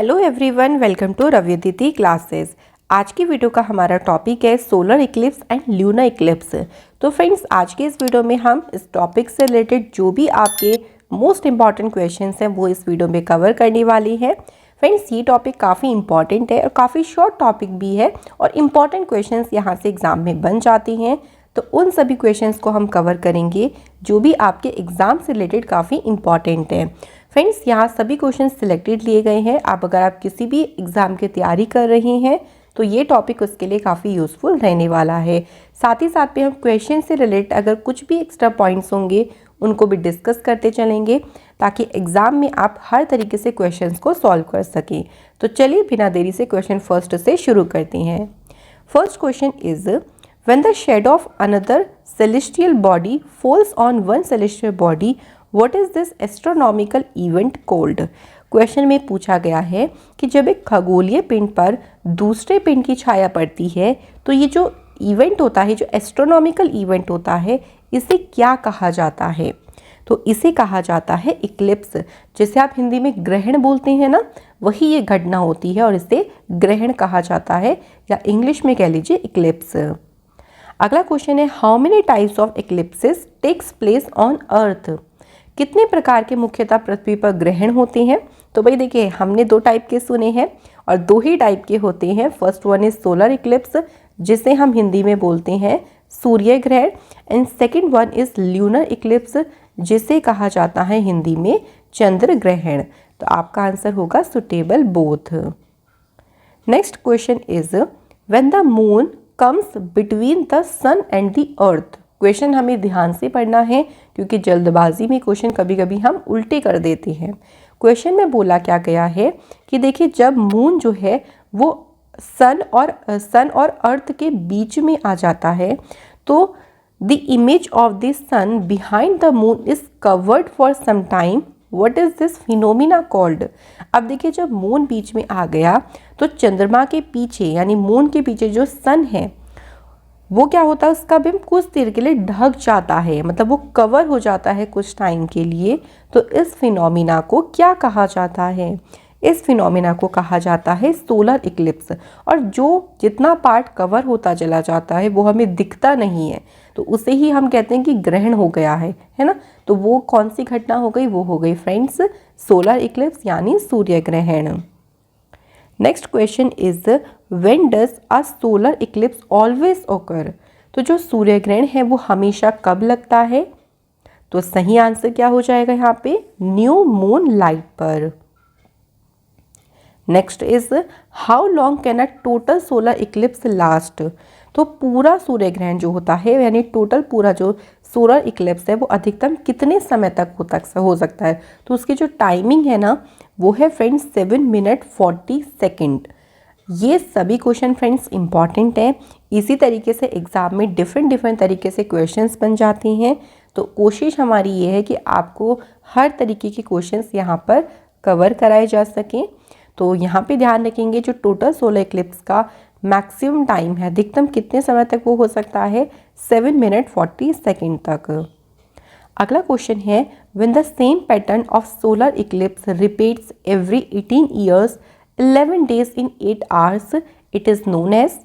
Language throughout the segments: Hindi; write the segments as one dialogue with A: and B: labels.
A: हेलो एवरीवन, वेलकम टू रव्यदिति क्लासेस। आज की वीडियो का हमारा टॉपिक है solar eclipse and lunar eclipse. तो फ्रेंड्स, आज के इस वीडियो में हम इस टॉपिक से रिलेटेड जो भी आपके मोस्ट इंपॉर्टेंट क्वेश्चंस हैं वो इस वीडियो में कवर करने वाली हैं। फ्रेंड्स, ये टॉपिक काफ़ी इंपॉर्टेंट है और काफ़ी शॉर्ट टॉपिक भी है और इम्पॉर्टेंट क्वेश्चंस यहाँ से एग्ज़ाम में बन जाती हैं। तो उन सभी क्वेश्चंस को हम कवर करेंगे जो भी आपके एग्ज़ाम से रिलेटेड काफ़ी इंपॉर्टेंट है। फ्रेंड्स, यहाँ सभी क्वेश्चन सिलेक्टेड लिए गए हैं। अगर आप किसी भी एग्ज़ाम की तैयारी कर रहे हैं तो ये टॉपिक उसके लिए काफ़ी यूज़फुल रहने वाला है। साथ ही साथ में हम क्वेश्चन से रिलेटेड अगर कुछ भी एक्स्ट्रा पॉइंट्स होंगे उनको भी डिस्कस करते चलेंगे ताकि एग्ज़ाम में आप हर तरीके से क्वेश्चंस को सॉल्व कर सकें। तो चलिए बिना देरी से क्वेश्चन फर्स्ट से शुरू करते हैं। First question is when the shadow of another celestial body falls on one celestial body, what is this astronomical event called? Question में पूछा गया है कि जब एक खगोलीय पिंड पर दूसरे पिंड की छाया पड़ती है तो ये जो इवेंट होता है, जो एस्ट्रोनॉमिकल इवेंट होता है, इसे क्या कहा जाता है? तो इसे कहा जाता है इक्लिप्स। जैसे आप हिंदी में ग्रहण बोलते हैं ना, वही ये घटना होती है और इसे ग्रहण कहा जाता है, या इंग्लिश में कह लीजिए इक्लिप्स। अगला क्वेश्चन है, how many types of eclipses takes place on earth? कितने प्रकार के मुख्यतः पृथ्वी पर ग्रहण होते हैं? तो भाई देखिए, हमने दो टाइप के सुने हैं और दो ही टाइप के होते हैं। First one is solar Eclipse, जिसे हम हिंदी में बोलते हैं सूर्य ग्रहण, and second one is lunar Eclipse, जिसे कहा जाता है हिंदी में चंद्र ग्रहण। तो आपका आंसर होगा suitable both. Next question is when the moon comes between the sun and the earth. Question हमें ध्यान से पढ़ना है क्योंकि जल्दबाजी में क्वेश्चन कभी कभी हम उल्टे कर देते हैं। क्वेश्चन में बोला क्या गया है कि देखिए, जब मून जो है वो सन और अर्थ के बीच में आ जाता है तो the image of the sun behind the moon is covered for some time. What is this phenomena called? अब देखिए, जब मून बीच में आ गया तो चंद्रमा के पीछे यानी मून के पीछे जो सन है वो क्या होता है, उसका बिंब कुछ देर के लिए ढक जाता है, मतलब वो कवर हो जाता है कुछ टाइम के लिए। तो इस फिनोमिना को क्या कहा जाता है? इस फिनोमिना को कहा जाता है सोलर इक्लिप्स। और जो जितना पार्ट कवर होता चला जाता है वो हमें दिखता नहीं है, तो उसे ही हम कहते हैं कि ग्रहण हो गया है ना। तो वो कौन सी घटना हो गई? वो हो गई फ्रेंड्स सोलर इक्लिप्स यानी सूर्य ग्रहण। Next question is when does a solar Eclipse always ओकर? तो जो सूर्य ग्रहण है वो हमेशा कब लगता है? तो सही आंसर क्या हो जाएगा यहाँ पे? न्यू मून लाइट पर। Next is how long can a total solar Eclipse last? तो पूरा सूर्य ग्रहण जो होता है यानी टोटल पूरा जो सोलर इक्लिप्स है वो अधिकतम कितने समय तक हो सकता है? तो उसकी जो टाइमिंग है ना वो है फ्रेंड्स 7 मिनट 40 सेकेंड। ये सभी क्वेश्चन फ्रेंड्स इंपॉर्टेंट हैं। इसी तरीके से एग्जाम में डिफरेंट तरीके से क्वेश्चंस बन जाते हैं। तो कोशिश हमारी ये है कि आपको हर तरीके के क्वेश्चंस यहाँ पर कवर कराए जा सकें। तो यहाँ पे ध्यान रखेंगे, जो टोटल सोलर इक्लिप्स का मैक्सिमम टाइम है, अधिकतम कितने समय तक वो हो सकता है? 7 मिनट 40 सेकेंड तक। अगला क्वेश्चन है, when the same pattern of solar eclipse repeats every 18 years 11 days in 8 hours it is known as?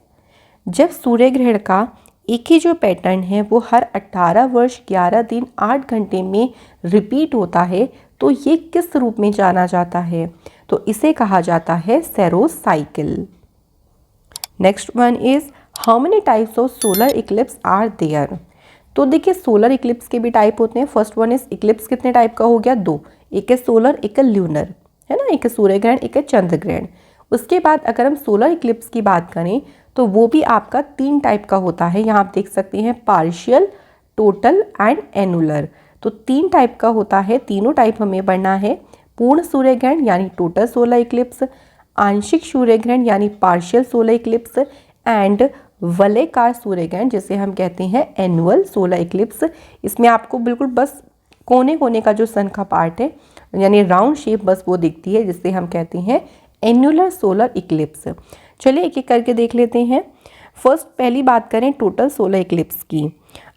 A: जब सूर्य ग्रहण का एक ही जो पैटर्न है वो हर 18 वर्ष 11 दिन 8 घंटे में रिपीट होता है तो ये किस रूप में जाना जाता है? तो इसे कहा जाता है saros cycle. Next one is how many types of solar eclipse are there? तो देखिए, सोलर इक्लिप्स के भी टाइप होते हैं। फर्स्ट वन इज इक्लिप्स कितने टाइप का हो गया? दो, एक है सोलर, एक है ल्यूनर, है ना। एक है सूर्य ग्रहण, एक है चंद्र ग्रहण। उसके बाद अगर हम सोलर इक्लिप्स की बात करें तो वो भी आपका 3 टाइप का होता है। यहाँ आप देख सकते हैं पार्शियल, टोटल एंड एनुलर। तो 3 टाइप का होता है। तीनों टाइप हमें पढ़ना है। पूर्ण सूर्य ग्रहण यानी टोटल सोलर इक्लिप्स, आंशिक सूर्य ग्रहण यानी पार्शियल सोलर इक्लिप्स, एंड वलयाकार सूर्य ग्रहण जिसे हम कहते हैं एनुअल सोलर इक्लिप्स। इसमें आपको बिल्कुल बस कोने कोने का जो सन का पार्ट है यानी राउंड शेप बस वो दिखती है, जिसे हम कहते हैं एनुलर सोलर इक्लिप्स। चलिए एक एक करके देख लेते हैं। फर्स्ट पहली बात करें टोटल सोलर इक्लिप्स की।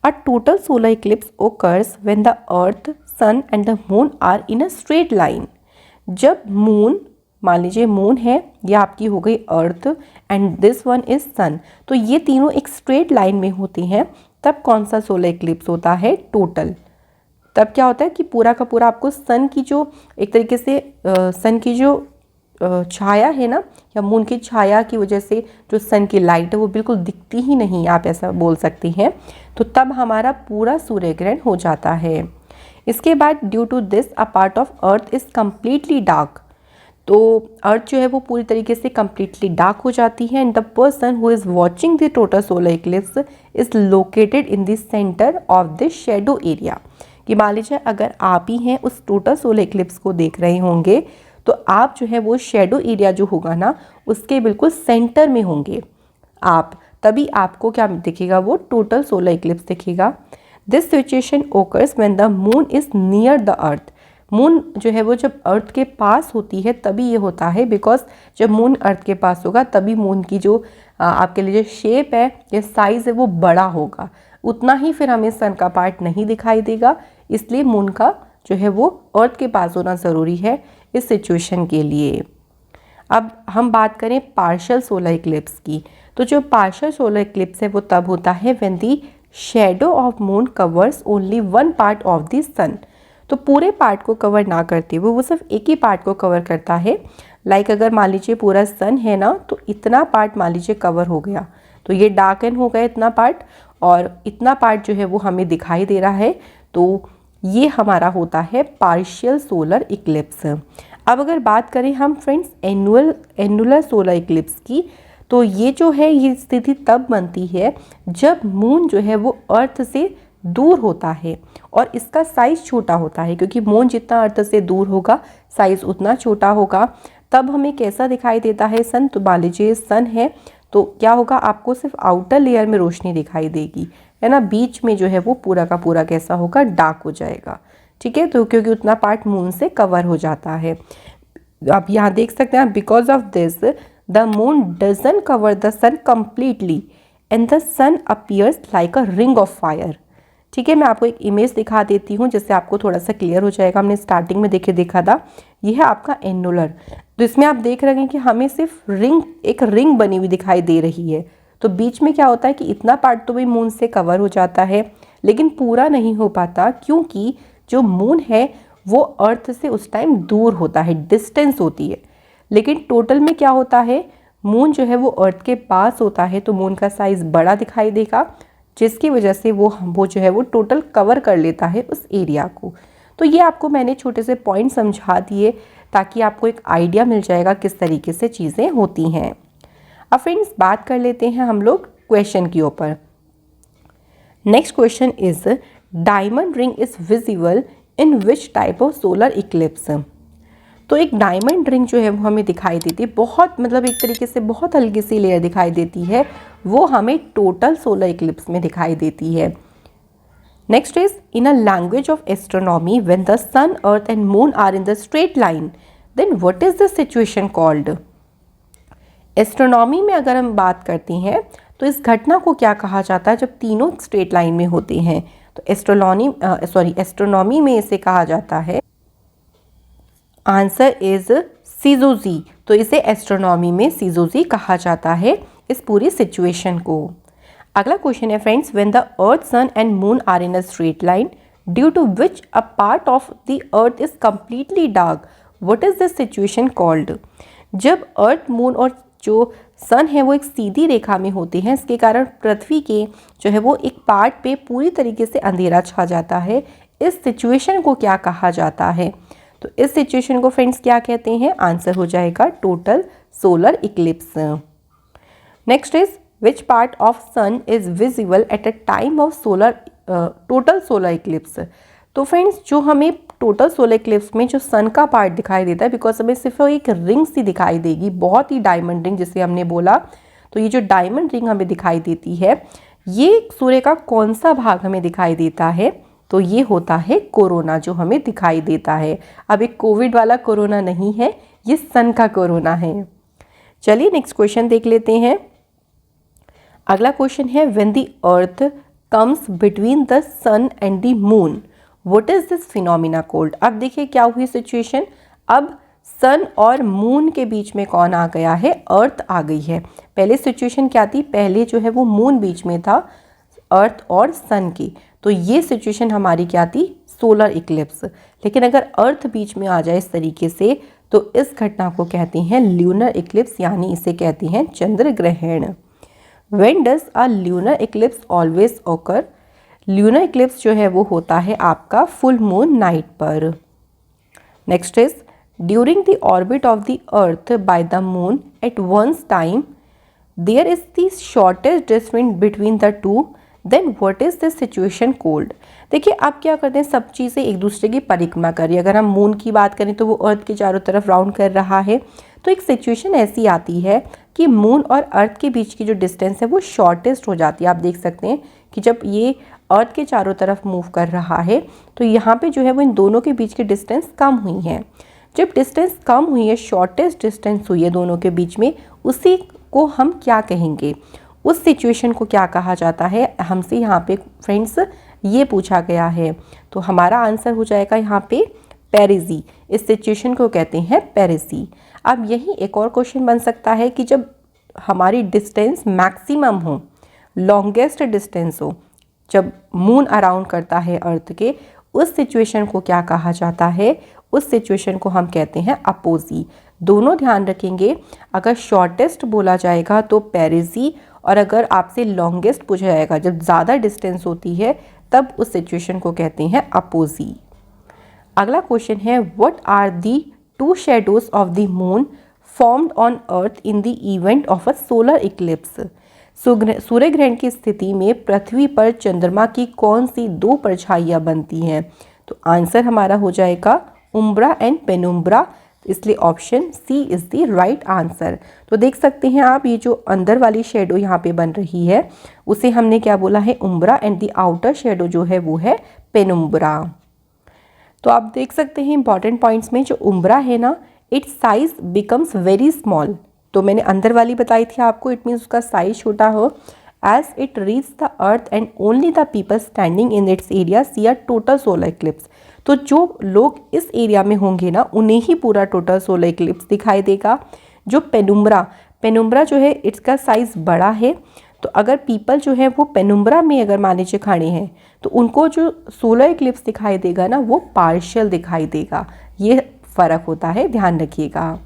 A: A total solar eclipse occurs when the earth, sun and the moon are in a straight line. जब मून मान लीजिए मून है, ये आपकी हो गई earth and this one is sun, तो ये तीनों एक स्ट्रेट लाइन में होती हैं, तब कौन सा सोलर इक्लिप्स होता है? टोटल। तब क्या होता है कि पूरा का पूरा आपको सन की जो एक तरीके से सन की जो छाया है ना, या मून की छाया की वजह से जो सन की लाइट है वो बिल्कुल दिखती ही नहीं, आप ऐसा बोल सकती हैं, तो तब हमारा पूरा सूर्य ग्रहण हो जाता है। इसके बाद due to this a part of earth is completely dark, तो अर्थ जो है वो पूरी तरीके से कम्प्लीटली डार्क हो जाती है and the person who is watching the total solar Eclipse is located in the centre of the shadow area. कि मान लीजिए अगर आप ही हैं उस टोटल सोलर इक्लिप्स को देख रहे होंगे, तो आप जो है वो शेडो एरिया जो होगा ना उसके बिल्कुल सेंटर में होंगे आप, तभी आपको क्या दिखेगा? वो टोटल सोलर इक्लिप्स दिखेगा। This situation occurs when the moon is near the earth. Moon जो है वो जब अर्थ के पास होती है तभी ये होता है, बिकॉज जब मून अर्थ के पास होगा तभी मून की जो आपके लिए जो शेप है या साइज़ है वो बड़ा होगा, उतना ही फिर हमें सन का पार्ट नहीं दिखाई देगा, इसलिए मून का जो है वो अर्थ के पास होना ज़रूरी है इस सिचुएशन के लिए। अब हम बात करें पार्शियल सोलर इक्लिप्स की, तो जो पार्शियल सोलर इक्लिप्स है वो तब होता है when the shadow of moon covers only one part of the sun. तो पूरे पार्ट को कवर ना करते हुए वो सिर्फ एक ही पार्ट को कवर करता है। लाइक अगर मान लीजिए पूरा सन है ना, तो इतना पार्ट मान लीजिए कवर हो गया, तो ये डार्कन हो गया इतना पार्ट, और इतना पार्ट जो है वो हमें दिखाई दे रहा है, तो ये हमारा होता है पार्शियल सोलर इक्लिप्स। अब अगर बात करें हम फ्रेंड्स एनुलर सोलर इक्लिप्स की, तो ये जो है ये स्थिति तब बनती है जब मून जो है वो अर्थ से दूर होता है और इसका साइज़ छोटा होता है, क्योंकि मून जितना अर्थ से दूर होगा साइज़ उतना छोटा होगा। तब हमें कैसा दिखाई देता है सन? तो मान लीजिए सन है, तो क्या होगा? आपको सिर्फ आउटर लेयर में रोशनी दिखाई देगी, है ना, बीच में जो है वो पूरा का पूरा कैसा होगा? डार्क हो जाएगा। ठीक है, तो क्योंकि उतना पार्ट मून से कवर हो जाता है। आप यहाँ देख सकते हैं, because of this the moon doesn't cover the sun completely and the sun appears like a ring of fire. ठीक है, मैं आपको एक इमेज दिखा देती हूँ जिससे आपको थोड़ा सा क्लियर हो जाएगा। हमने स्टार्टिंग में देखा था, यह है आपका एनुलर, तो इसमें आप देख रहे हैं कि हमें सिर्फ एक रिंग बनी हुई दिखाई दे रही है। तो बीच में क्या होता है कि इतना पार्ट तो भी मून से कवर हो जाता है, लेकिन पूरा नहीं हो पाता, क्योंकि जो मून है वो अर्थ से उस टाइम दूर होता है, डिस्टेंस होती है। लेकिन टोटल में क्या होता है, मून जो है वो अर्थ के पास होता है, तो मून का साइज़ बड़ा दिखाई देगा, जिसकी वजह से वो जो है वो टोटल कवर कर लेता है उस एरिया को। तो ये आपको मैंने छोटे से पॉइंट समझा दिए ताकि आपको एक आइडिया मिल जाएगा किस तरीके से चीज़ें होती हैं। अब फ्रेंड्स बात कर लेते हैं हम लोग क्वेश्चन के ऊपर। Next question is diamond ring is visible in which type of solar eclipse. तो एक डायमंड रिंग जो है वो हमें दिखाई देती है, बहुत मतलब एक तरीके से बहुत हल्की सी लेयर दिखाई देती है, वो हमें टोटल सोलर इक्लिप्स में दिखाई देती है। Next is in a language of astronomy when the sun earth and moon are in the straight line then what is the situation called. Astronomy में अगर हम बात करते हैं तो इस घटना को क्या कहा जाता है जब तीनों स्ट्रेट लाइन में होते हैं? तो एस्ट्रोनॉमी में इसे कहा जाता है, आंसर इज सीजोजी। तो इसे एस्ट्रोनॉमी में सीजोजी कहा जाता है इस पूरी सिचुएशन को। अगला क्वेश्चन है friends, when the earth sun and moon are in a straight line due to which a part of the earth is completely dark what is this situation called. जब अर्थ मून और जो सन है वो एक सीधी रेखा में होते हैं, इसके कारण पृथ्वी के जो है वो एक पार्ट पे पूरी तरीके से अंधेरा छा जाता है। इस सिचुएशन को क्या कहा जाता है? तो इस सिचुएशन को फ्रेंड्स क्या कहते हैं? आंसर हो जाएगा total solar eclipse. Next is which part of sun is visible at a time of total solar eclipse. तो फ्रेंड्स जो हमें टोटल सोलर इक्लिप्स में जो सन का पार्ट दिखाई देता है, बिकॉज हमें सिर्फ एक रिंग सी दिखाई देगी, बहुत ही डायमंड रिंग जिसे हमने बोला, तो ये जो डायमंड रिंग हमें दिखाई देती है, ये सूर्य का कौन सा भाग हमें दिखाई देता है? तो ये होता है कोरोना जो हमें दिखाई देता है। अब एक कोविड वाला कोरोना नहीं है, ये सन का कोरोना है। चलिए नेक्स्ट क्वेश्चन देख लेते हैं। अगला क्वेश्चन है, when the earth comes between the sun and the moon what is this phenomena called. अब देखिए क्या हुई सिचुएशन, अब सन और मून के बीच में कौन आ गया है, अर्थ आ गई है। पहले सिचुएशन क्या थी, पहले जो है वो मून बीच में था अर्थ और सन की, तो ये सिचुएशन हमारी क्या थी, सोलर इक्लिप्स। लेकिन अगर अर्थ बीच में आ जाए इस तरीके से तो इस घटना को कहते हैं ल्यूनर इक्लिप्स, यानी इसे कहते हैं चंद्र ग्रहण। When does a lunar eclipse always occur? Lunar eclipse जो है वो होता है आपका फुल मून नाइट पर। Next is during the orbit of the earth by the moon at once time there is the shortest distance between the two, then what is this situation called? देखिए आप क्या करते हैं, सब चीज़ें एक दूसरे की परिक्रमा कर रही है। अगर हम मून की बात करें तो वो अर्थ के चारों तरफ राउंड कर रहा है, तो एक सिचुएशन ऐसी आती है कि मून और अर्थ के बीच की जो डिस्टेंस है वो शॉर्टेस्ट हो जाती है। आप देख सकते हैं कि जब ये अर्थ के चारों तरफ मूव कर रहा है तो यहाँ पे जो है वो इन दोनों के बीच की डिस्टेंस कम हुई है। जब डिस्टेंस कम हुई है, शॉर्टेस्ट डिस्टेंस हुई है दोनों के बीच में, उसी को हम क्या कहेंगे, उस सिचुएशन को क्या कहा जाता है, हमसे यहाँ पे फ्रेंड्स ये पूछा गया है। तो हमारा आंसर हो जाएगा यहाँ पे पेरिजी। इस सिचुएशन को कहते हैं पेरिजी। अब यही एक और क्वेश्चन बन सकता है कि जब हमारी डिस्टेंस मैक्सिमम हो, लॉन्गेस्ट डिस्टेंस हो, जब मून अराउंड करता है अर्थ के, उस सिचुएशन को क्या कहा जाता है, उस सिचुएशन को हम कहते हैं अपोजी। दोनों ध्यान रखेंगे, अगर शॉर्टेस्ट बोला जाएगा तो पेरिजी, और अगर आपसे लॉन्गेस्ट पूछा जाएगा जब ज़्यादा डिस्टेंस होती है तब उस सिचुएशन को कहते हैं अपोजी। अगला क्वेश्चन है what are the two shadows of the moon formed on earth in the event of a solar eclipse? सूर्य ग्रहण की स्थिति में पृथ्वी पर चंद्रमा की कौन सी दो परछाइयाँ बनती हैं? तो आंसर हमारा हो जाएगा उम्ब्रा एंड पेनुम्ब्रा, इसलिए option C is the right answer. तो देख सकते हैं आप, ये जो अंदर वाली शेडो यहाँ पे बन रही है उसे हमने क्या बोला है, उम्ब्रा, एंड द आउटर शेडो जो है वो है पेनुम्ब्रा। तो आप देख सकते हैं इंपॉर्टेंट पॉइंट्स में, जो उम्ब्रा है ना, it's size becomes very small. तो मैंने अंदर वाली बताई थी आपको, इट मीन्स उसका साइज छोटा हो। As it reach the earth and only the people standing in its area see a total solar eclipse. तो जो लोग इस एरिया में होंगे ना, उन्हें ही पूरा टोटल सोलर इक्लिप्स दिखाई देगा। जो पेनुम्ब्रा जो है, इसका साइज बड़ा है, तो अगर पीपल जो है वो पेनुम्ब्रा में अगर मान लीजिए खड़े हैं तो उनको जो सोलर इक्लिप्स दिखाई देगा ना, वो पार्शियल दिखाई देगा। ये फ़र्क होता है, ध्यान रखिएगा।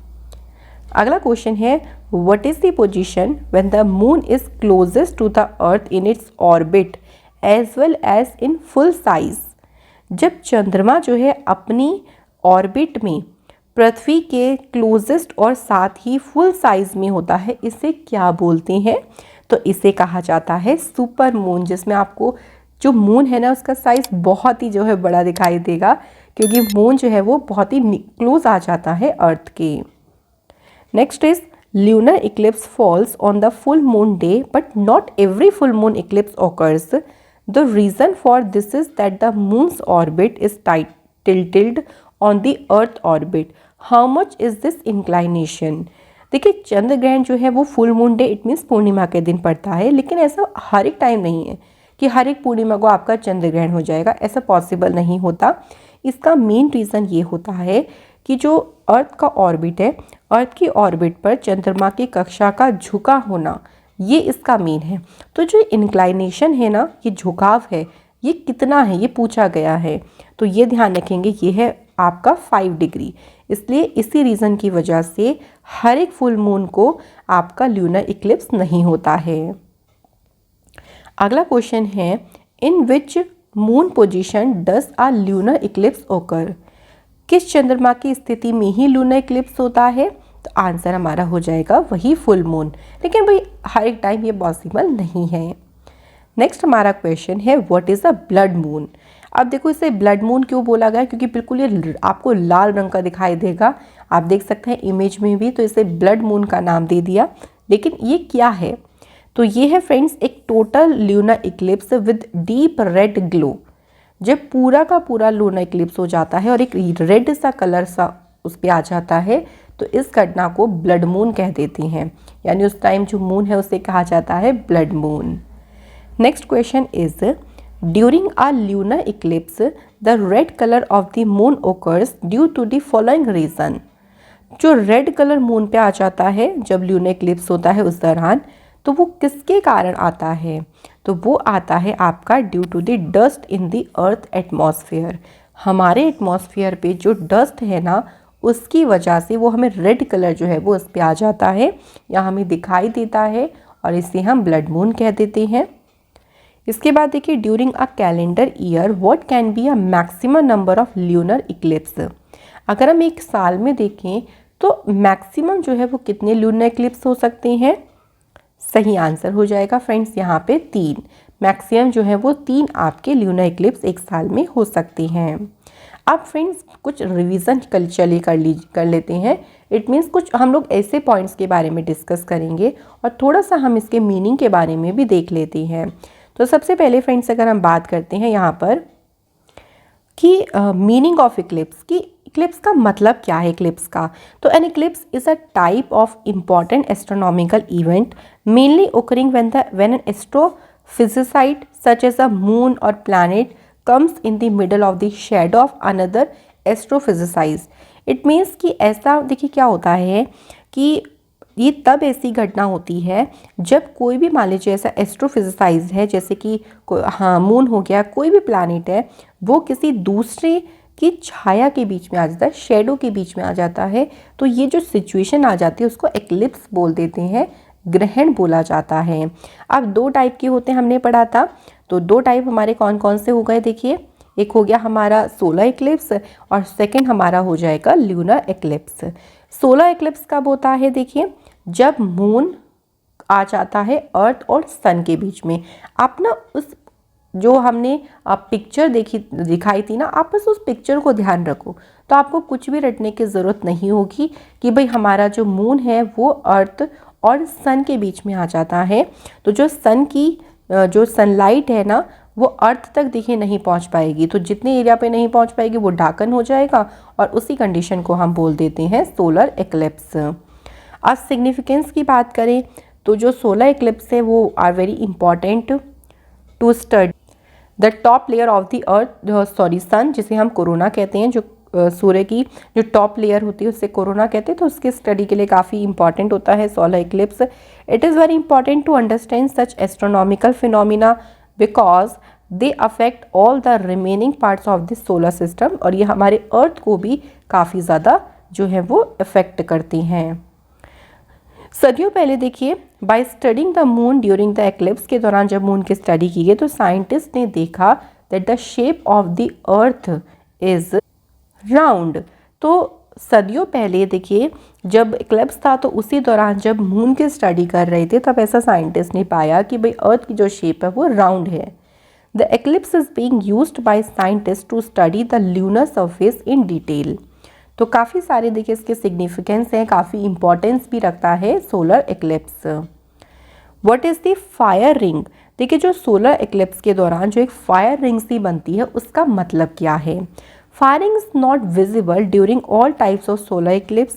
A: अगला क्वेश्चन है what is the position when the moon is closest to the earth in its orbit as well as in full size? जब चंद्रमा जो है अपनी ऑर्बिट में पृथ्वी के क्लोजेस्ट और साथ ही फुल साइज में होता है, इसे क्या बोलते हैं? तो इसे कहा जाता है सुपर मून, जिसमें आपको जो मून है ना उसका साइज बहुत ही जो है बड़ा दिखाई देगा, क्योंकि मून जो है वो बहुत ही क्लोज आ जाता है अर्थ के। Next is lunar eclipse falls on the full moon day but not every full moon eclipse occurs. The reason for this is that the moon's orbit is tilted on the earth orbit. How much is this inclination? देखिए चंद्र ग्रहण जो है वो full moon day, it means पूर्णिमा के दिन पड़ता है, लेकिन ऐसा हर एक टाइम नहीं है कि हर एक पूर्णिमा को आपका चंद्र ग्रहण हो जाएगा, ऐसा पॉसिबल नहीं होता। इसका मेन रीज़न ये होता है कि जो अर्थ का ऑर्बिट है, अर्थ की ऑर्बिट पर चंद्रमा की कक्षा का झुका होना, ये इसका मेन है। तो जो इंक्लाइनेशन है ना, ये झुकाव है, ये कितना है ये पूछा गया है, तो ये ध्यान रखेंगे, ये है आपका 5 डिग्री। इसलिए इसी रीज़न की वजह से हर एक फुल मून को आपका ल्यूनर इक्लिप्स नहीं होता है। अगला क्वेश्चन है in which moon position does a lunar eclipse occur? किस चंद्रमा की स्थिति में ही लूनर इक्लिप्स होता है? तो आंसर हमारा हो जाएगा वही फुल मून, लेकिन भाई हर एक टाइम ये पॉसिबल नहीं है। नेक्स्ट हमारा क्वेश्चन है what is a blood moon? अब देखो इसे ब्लड मून क्यों बोला गया, क्योंकि बिल्कुल ये आपको लाल रंग का दिखाई देगा, आप देख सकते हैं इमेज में भी, तो इसे ब्लड मून का नाम दे दिया। लेकिन ये क्या है? तो ये है फ्रेंड्स एक total lunar Eclipse with deep red glow. जब पूरा का पूरा लूनर इक्लिप्स हो जाता है और एक रेड सा कलर सा उस पर आ जाता है, तो इस घटना को ब्लड मून कह देते हैं, यानी उस टाइम जो मून है उसे कहा जाता है blood moon. Next question is during a lunar eclipse the red colour of the moon occurs due to the following reason. जो रेड कलर मून पे आ जाता है जब ल्यूनर इक्लिप्स होता है उस दौरान, तो वो किसके कारण आता है? तो वो आता है आपका due to the dust in the earth atmosphere. हमारे एटमॉस्फेयर पे जो डस्ट है ना, उसकी वजह से वो हमें रेड कलर जो है वो उस पर आ जाता है या हमें दिखाई देता है, और इसे हम ब्लड मून कह देते हैं। इसके बाद देखिए, during a calendar year what can be a maximum number of lunar Eclipse. अगर हम एक साल में देखें तो मैक्सिमम जो है वो कितने ल्यूनर इक्लिप्स हो सकते हैं? सही आंसर हो जाएगा फ्रेंड्स यहाँ पे 3। मैक्सिमम जो है वो 3 आपके ल्यूनर इक्लिप्स एक साल में हो सकते हैं। अब फ्रेंड्स कुछ रिवीजन कर लेते हैं। इट मीन्स कुछ हम लोग ऐसे पॉइंट्स के बारे में डिस्कस करेंगे और थोड़ा सा हम इसके मीनिंग के बारे में भी देख लेते हैं। तो सबसे पहले फ्रेंड्स अगर हम बात करते हैं यहाँ पर कि मीनिंग ऑफ इक्लिप्स, कि इक्लिप्स का मतलब क्या है इक्लिप्स का। तो an eclipse is a type of important astronomical event mainly occurring when an astrophysicist such as a moon और planet comes in the middle of the shadow of another astrophysicist। It means कि ऐसा देखिए क्या होता है कि ये तब ऐसी घटना होती है जब कोई भी मान लीजिए ऐसा एस्ट्रोफिजिसाइज है, जैसे कि हाँ मून हो गया, कोई भी प्लैनेट है, वो किसी दूसरे की छाया के बीच में आ जाता है, शेडो के बीच में आ जाता है। तो ये जो सिचुएशन आ जाती है उसको एक्लिप्स बोल देते हैं, ग्रहण बोला जाता है। अब 2 टाइप के होते हैं हमने पढ़ा था, तो 2 टाइप हमारे कौन कौन से हो गए देखिए। एक हो गया हमारा सोलर इक्लिप्स और सेकंड हमारा हो जाएगा ल्यूनर इक्लिप्स। सोलर इक्लिप्स कब होता है देखिए, जब मून आ जाता है अर्थ और सन के बीच में। आप ना उस जो हमने पिक्चर दिखाई थी ना, आप बस उस पिक्चर को ध्यान रखो, तो आपको कुछ भी रटने की ज़रूरत नहीं होगी कि भाई हमारा जो मून है वो अर्थ और सन के बीच में आ जाता है। तो जो सन की जो सनलाइट है ना वो अर्थ तक देखिए नहीं पहुंच पाएगी, तो जितने एरिया पे नहीं पहुंच पाएगी वो डार्कन हो जाएगा, और उसी कंडीशन को हम बोल देते हैं सोलर एक्लिप्स। आज सिग्निफिकेंस की बात करें तो जो सोलर एक्लिप्स है वो are very important to study the top layer of the earth sun, जिसे हम कोरोना कहते हैं, जो सूर्य की जो टॉप लेयर होती है उससे कोरोना कहते हैं, तो उसके स्टडी के लिए काफ़ी इंपॉर्टेंट होता है solar eclipse. It is very important to understand such astronomical phenomena because they affect all the remaining parts of this solar system, और ये हमारे अर्थ को भी काफ़ी ज़्यादा जो है वो इफेक्ट करती हैं। सदियों पहले देखिए, by studying the moon during the eclipse, के दौरान जब मून की स्टडी की गई तो साइंटिस्ट ने देखा that the shape of the earth is round. तो सदियों पहले देखिए जब इक्लिप्स था तो उसी दौरान जब मून की स्टडी कर रहे थे तब ऐसा साइंटिस्ट ने पाया कि भाई अर्थ की जो शेप है वो राउंड है। The eclipse is being used by scientist to study the lunar surface in detail. तो काफ़ी सारे देखिए इसके सिग्निफिकेंस हैं, काफ़ी इंपॉर्टेंस भी रखता है solar eclipse. What is the fire ring. देखिए जो सोलर एक्लिप्स के दौरान जो एक फायर रिंग सी बनती है उसका मतलब क्या है। Fire ring is not visible during all types of solar eclipse.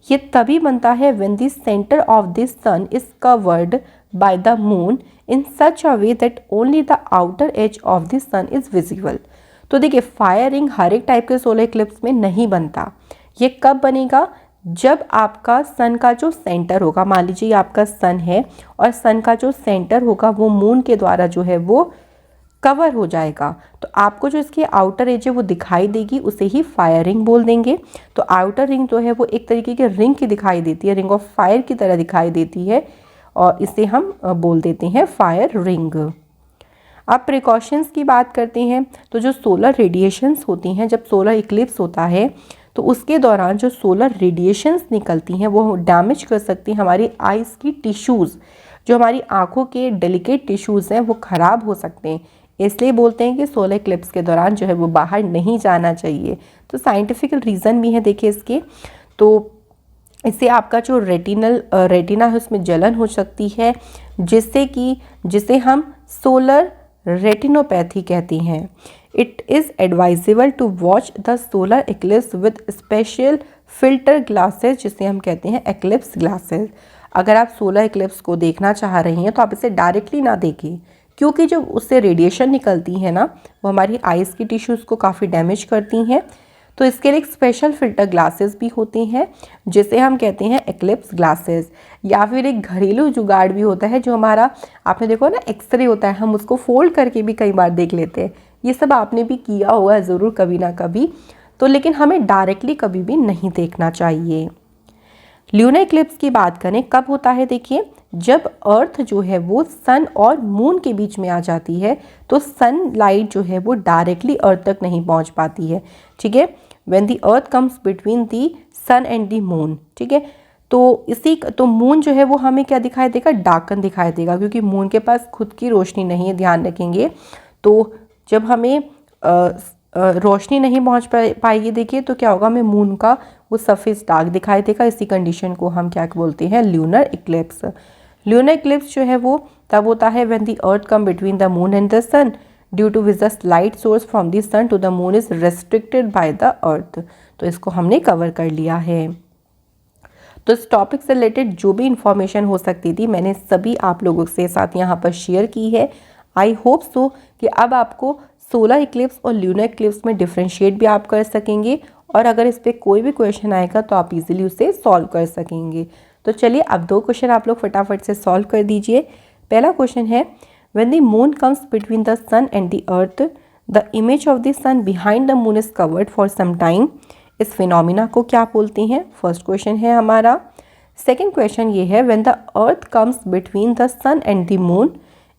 A: ये तभी बनता है when the centre of the sun is covered by the moon in such a way that only the outer edge of the sun is visible. तो देखिए फायरिंग हर एक टाइप के सोलर इक्लिप्स में नहीं बनता। ये कब बनेगा, जब आपका सन का जो सेंटर होगा, मान लीजिए आपका सन है और सन का जो सेंटर होगा वो मून के द्वारा जो है वो कवर हो जाएगा, तो आपको जो इसकी आउटर एज है वो दिखाई देगी, उसे ही फायर रिंग बोल देंगे। तो आउटर रिंग जो है वो एक तरीके की रिंग की दिखाई देती है, रिंग ऑफ फायर की तरह दिखाई देती है, और इसे हम बोल देते हैं फायर रिंग। अब प्रिकॉशंस की बात करते हैं, तो जो सोलर रेडिएशंस होती हैं, जब सोलर इक्लिप्स होता है तो उसके दौरान जो सोलर रेडिएशंस निकलती हैं वो डैमेज कर सकती हैं हमारी आइज़ की टिश्यूज़। जो हमारी आँखों के डेलिकेट टिश्यूज़ हैं वो ख़राब हो सकते हैं, इसलिए बोलते हैं कि सोलर इक्लिप्स के दौरान जो है वो बाहर नहीं जाना चाहिए। तो साइंटिफिक रीज़न भी है देखिए इसके। तो इससे आपका जो रेटिना है उसमें जलन हो सकती है, जिसे हम सोलर रेटिनोपैथी कहते हैं। It is advisable to watch the solar eclipse with special filter glasses, जिसे हम कहते हैं एक्लिप्स ग्लासेस। अगर आप सोलर इक्लिप्स को देखना चाह रही हैं तो आप इसे डायरेक्टली ना देखें, क्योंकि जब उससे रेडिएशन निकलती है ना वो हमारी आइज़ की टिश्यूज़ को काफ़ी डैमेज करती हैं। तो इसके लिए एक स्पेशल फिल्टर ग्लासेस भी होते हैं जिसे हम कहते हैं एक्लिप्स ग्लासेस, या फिर एक घरेलू जुगाड़ भी होता है जो हमारा, आपने देखो ना एक्सरे होता है, हम उसको फोल्ड करके भी कई बार देख लेते हैं। ये सब आपने भी किया होगा ज़रूर कभी ना कभी, तो लेकिन हमें डायरेक्टली कभी भी नहीं देखना चाहिए। ल्यूनर इक्लिप्स की बात करें कब होता है, देखिए जब अर्थ जो है वो सन और मून के बीच में आ जाती है, तो सनलाइट जो है वो डायरेक्टली अर्थ तक नहीं पहुंच पाती है, ठीक है। When the earth comes between the sun and the moon, ठीक है, तो मून जो है वो हमें क्या दिखाई देगा, डार्कन दिखाई देगा, क्योंकि मून के पास खुद की रोशनी नहीं है, ध्यान रखेंगे। तो जब हमें रोशनी नहीं पहुंच पाएगी, देखिए तो क्या होगा, हमें मून का वो सरफेस डार्क दिखाई देगा। इसी कंडीशन को हम क्या बोलते हैं, ल्यूनर इक्लिप्स। ल्यूनर इक्लिप्स जो है वो तब होता है when the earth come between the moon and the sun due to which the light source from the sun to the moon is restricted by the earth. तो इसको हमने कवर कर लिया है। तो इस टॉपिक से रिलेटेड जो भी इंफॉर्मेशन हो सकती थी मैंने सभी आप लोगों के साथ यहाँ पर शेयर की है। आई होप सो कि अब आपको सोलर इक्लिप्स और ल्यूनर इक्लिप्स में डिफ्रेंशिएट भी आप कर सकेंगे, और अगर इस पर कोई भी क्वेश्चन आएगा तो आप इजीली उसे सॉल्व कर सकेंगे। तो चलिए अब 2 क्वेश्चन आप लोग फटाफट से सॉल्व कर दीजिए। पहला क्वेश्चन है, when the moon comes between the sun and the earth the image of the sun behind the moon is covered for some time. इस फिनोमिना को क्या बोलते हैं, फर्स्ट क्वेश्चन है हमारा। सेकेंड क्वेश्चन ये है, when the earth comes between the sun and the moon,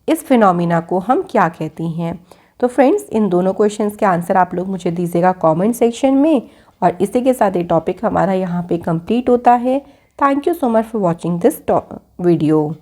A: इस फिनोमिना को हम क्या कहते हैं। तो फ्रेंड्स इन दोनों क्वेश्चंस के आंसर आप लोग मुझे दीजिएगा कमेंट सेक्शन में, और इसी के साथ ये टॉपिक हमारा यहाँ पे कंप्लीट होता है। Thank you so much for watching this video.